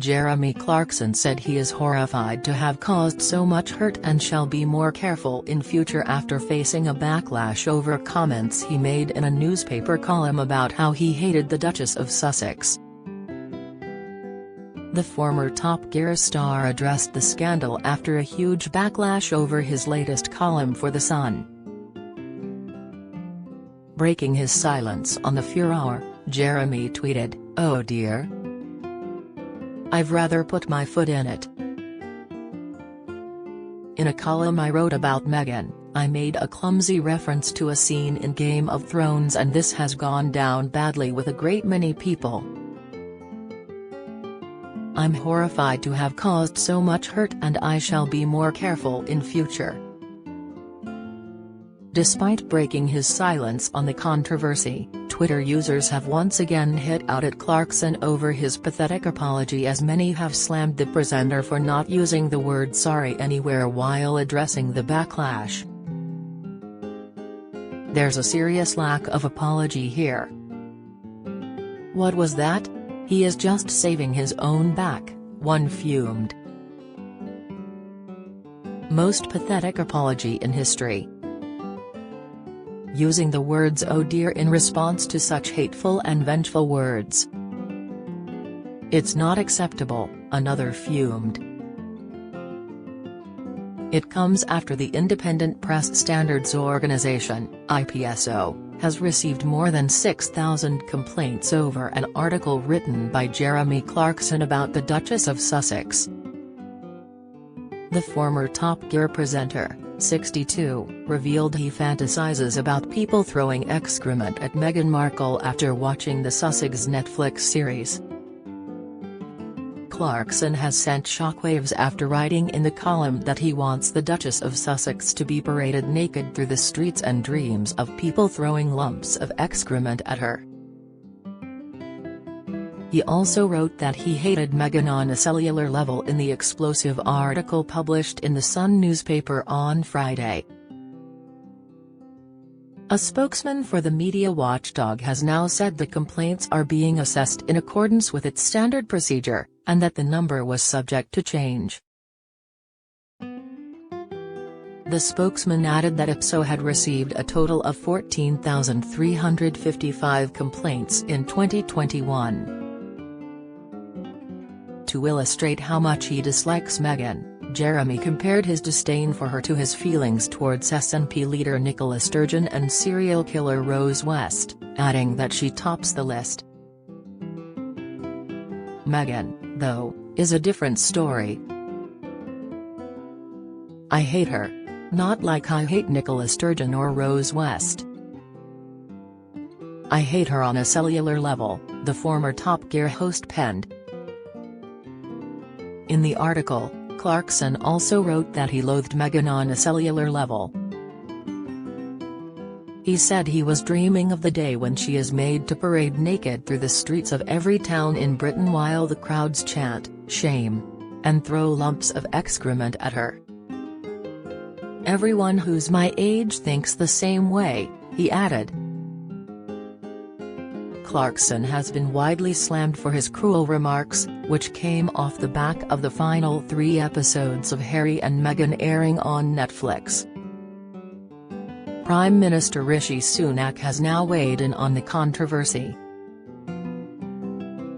Jeremy Clarkson said he is horrified to have caused so much hurt and shall be more careful in future after facing a backlash over comments he made in a newspaper column about how he hated the Duchess of Sussex. The former Top Gear star addressed the scandal after a huge backlash over his latest column for The Sun. Breaking his silence on the furor, Jeremy tweeted, "Oh dear. I'd rather put my foot in it. In a column I wrote about Meghan, I made a clumsy reference to a scene in Game of Thrones and this has gone down badly with a great many people. I'm horrified to have caused so much hurt and I shall be more careful in future." Despite breaking his silence on the controversy, Twitter users have once again hit out at Clarkson over his pathetic apology, as many have slammed the presenter for not using the word sorry anywhere while addressing the backlash. "There's a serious lack of apology here. What was that? He is just saving his own back," one fumed. "Most pathetic apology in history. Using the words 'oh dear' in response to such hateful and vengeful words. It's not acceptable," another fumed. It comes after the Independent Press Standards Organization, IPSO, has received more than 6,000 complaints over an article written by Jeremy Clarkson about the Duchess of Sussex. The former Top Gear presenter, 62, revealed he fantasizes about people throwing excrement at Meghan Markle after watching the Sussex Netflix series. Clarkson has sent shockwaves after writing in the column that he wants the Duchess of Sussex to be paraded naked through the streets and dreams of people throwing lumps of excrement at her. He also wrote that he hated Meghan on a cellular level in the explosive article published in The Sun newspaper on Friday. A spokesman for the media watchdog has now said the complaints are being assessed in accordance with its standard procedure, and that the number was subject to change. The spokesman added that IPSO had received a total of 14,355 complaints in 2021. To illustrate how much he dislikes Meghan, Jeremy compared his disdain for her to his feelings towards SNP leader Nicola Sturgeon and serial killer Rose West, adding that she tops the list. Meghan, though, is a different story. "I hate her. Not like I hate Nicola Sturgeon or Rose West. I hate her on a cellular level," the former Top Gear host penned. In the article, Clarkson also wrote that he loathed Meghan on a cellular level. He said he was dreaming of the day when she is made to parade naked through the streets of every town in Britain while the crowds chant, "shame," and throw lumps of excrement at her. "Everyone who's my age thinks the same way," he added. Clarkson has been widely slammed for his cruel remarks, which came off the back of the final 3 episodes of Harry and Meghan airing on Netflix. Prime Minister Rishi Sunak has now weighed in on the controversy.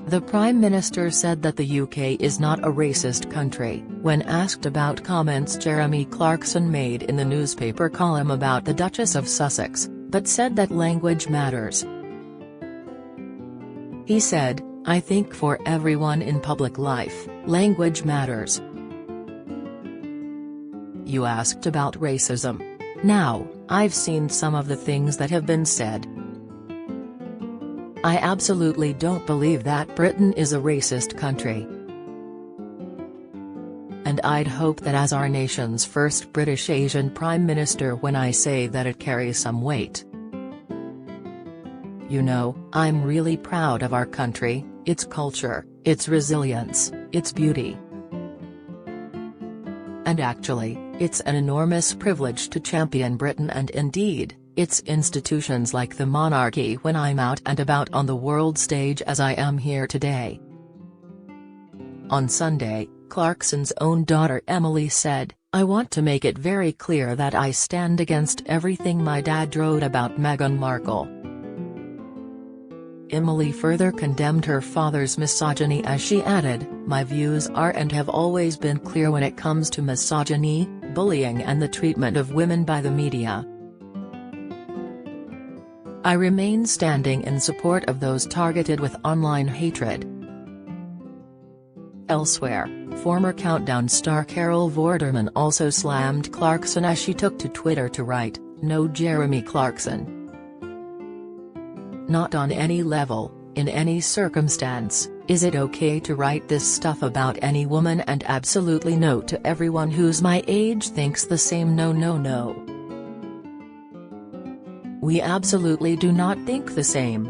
The Prime Minister said that the UK is not a racist country, when asked about comments Jeremy Clarkson made in the newspaper column about the Duchess of Sussex, but said that language matters. He said, "I think for everyone in public life, language matters." You asked about racism. Now, I've seen some of the things that have been said. I absolutely don't believe that Britain is a racist country. And I'd hope that as our nation's first British Asian Prime Minister when I say that it carries some weight. You know, I'm really proud of our country, its culture, its resilience, its beauty. And actually, it's an enormous privilege to champion Britain and indeed, its institutions like the monarchy when I'm out and about on the world stage as I am here today. On Sunday, Clarkson's own daughter Emily said, "I want to make it very clear that I stand against everything my dad wrote about Meghan Markle." Emily further condemned her father's misogyny as she added, "My views are and have always been clear when it comes to misogyny, bullying and the treatment of women by the media. I remain standing in support of those targeted with online hatred." Elsewhere, former Countdown star Carol Vorderman also slammed Clarkson as she took to Twitter to write, "No Jeremy Clarkson. Not on any level, in any circumstance, is it okay to write this stuff about any woman, and absolutely no to everyone who's my age thinks the same. No no no. We absolutely do not think the same.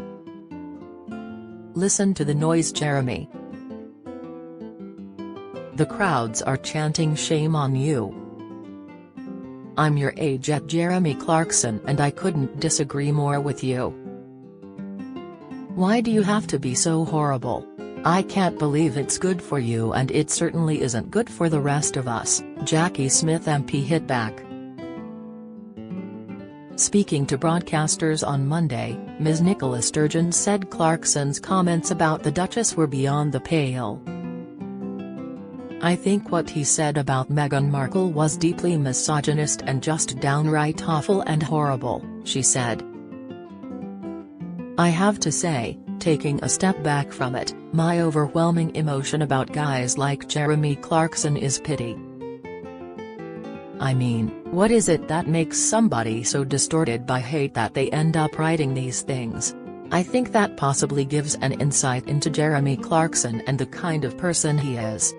Listen to the noise, Jeremy. The crowds are chanting shame on you. I'm your age at Jeremy Clarkson and I couldn't disagree more with you. Why do you have to be so horrible? I can't believe it's good for you and it certainly isn't good for the rest of us," Jackie Smith MP hit back. Speaking to broadcasters on Monday, Ms. Nicola Sturgeon said Clarkson's comments about the Duchess were beyond the pale. "I think what he said about Meghan Markle was deeply misogynist and just downright awful and horrible," she said. "I have to say, taking a step back from it, my overwhelming emotion about guys like Jeremy Clarkson is pity. I mean, what is it that makes somebody so distorted by hate that they end up writing these things? I think that possibly gives an insight into Jeremy Clarkson and the kind of person he is.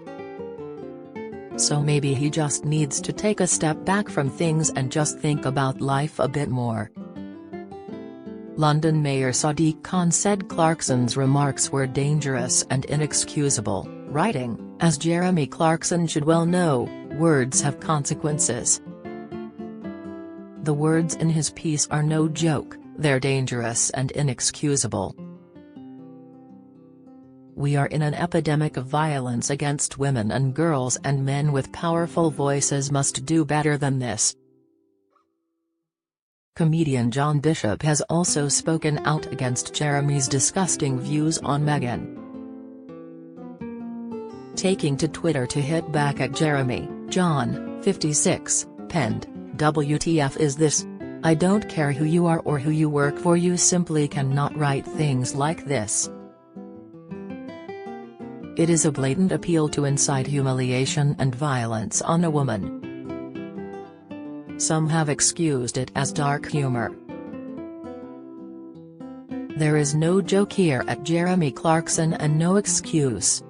So maybe he just needs to take a step back from things and just think about life a bit more." London Mayor Sadiq Khan said Clarkson's remarks were dangerous and inexcusable, writing, "As Jeremy Clarkson should well know, words have consequences. The words in his piece are no joke, they're dangerous and inexcusable. We are in an epidemic of violence against women and girls, and men with powerful voices must do better than this." Comedian John Bishop has also spoken out against Jeremy's disgusting views on Meghan. Taking to Twitter to hit back at Jeremy, John, 56, penned, "WTF is this? I don't care who you are or who you work for, you simply cannot write things like this. It is a blatant appeal to incite humiliation and violence on a woman." Some have excused it as dark humor. "There is no joke here at Jeremy Clarkson and no excuse."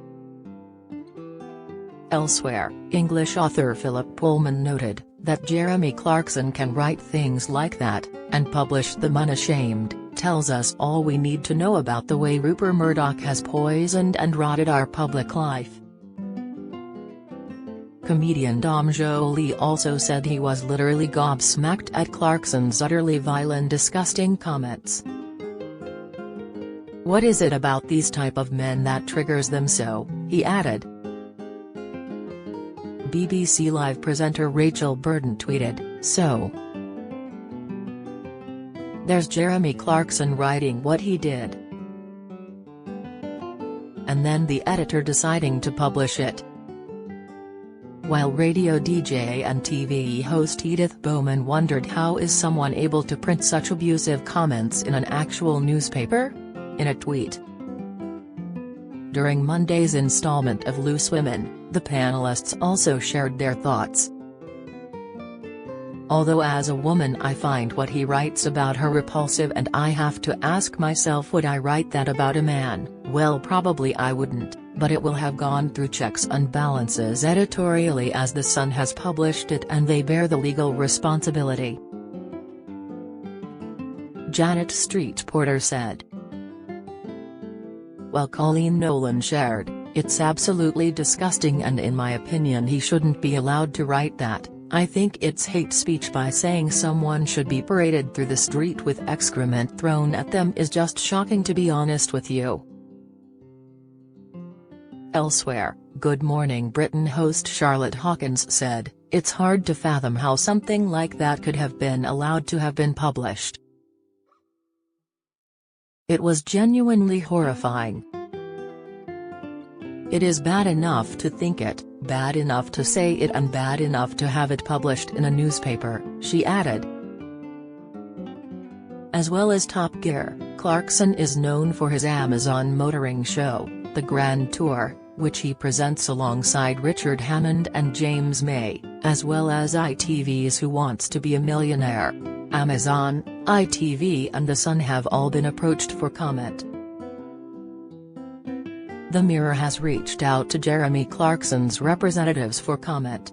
Elsewhere, English author Philip Pullman noted that Jeremy Clarkson can write things like that, and publish them unashamed, tells us all we need to know about the way Rupert Murdoch has poisoned and rotted our public life. Comedian Dom Joly also said he was literally gobsmacked at Clarkson's utterly vile and disgusting comments. "What is it about these type of men that triggers them so?" he added. BBC Live presenter Rachel Burden tweeted, "So there's Jeremy Clarkson writing what he did. And then the editor deciding to publish it." While radio DJ and TV host Edith Bowman wondered how is someone able to print such abusive comments in an actual newspaper? In a tweet. During Monday's installment of Loose Women, the panelists also shared their thoughts. "Although as a woman I find what he writes about her repulsive, and I have to ask myself, would I write that about a man? Well, probably I wouldn't, but it will have gone through checks and balances editorially as The Sun has published it, and they bear the legal responsibility." Janet Street Porter said. While Colleen Nolan shared, "It's absolutely disgusting and in my opinion he shouldn't be allowed to write that. I think it's hate speech by saying someone should be paraded through the street with excrement thrown at them is just shocking, to be honest with you." Elsewhere, Good Morning Britain host Charlotte Hawkins said, "It's hard to fathom how something like that could have been allowed to have been published. It was genuinely horrifying. It is bad enough to think it, bad enough to say it, and bad enough to have it published in a newspaper," she added. As well as Top Gear, Clarkson is known for his Amazon motoring show, The Grand Tour, which he presents alongside Richard Hammond and James May, as well as ITV's Who Wants to Be a Millionaire. Amazon, ITV and The Sun have all been approached for comment. The Mirror has reached out to Jeremy Clarkson's representatives for comment.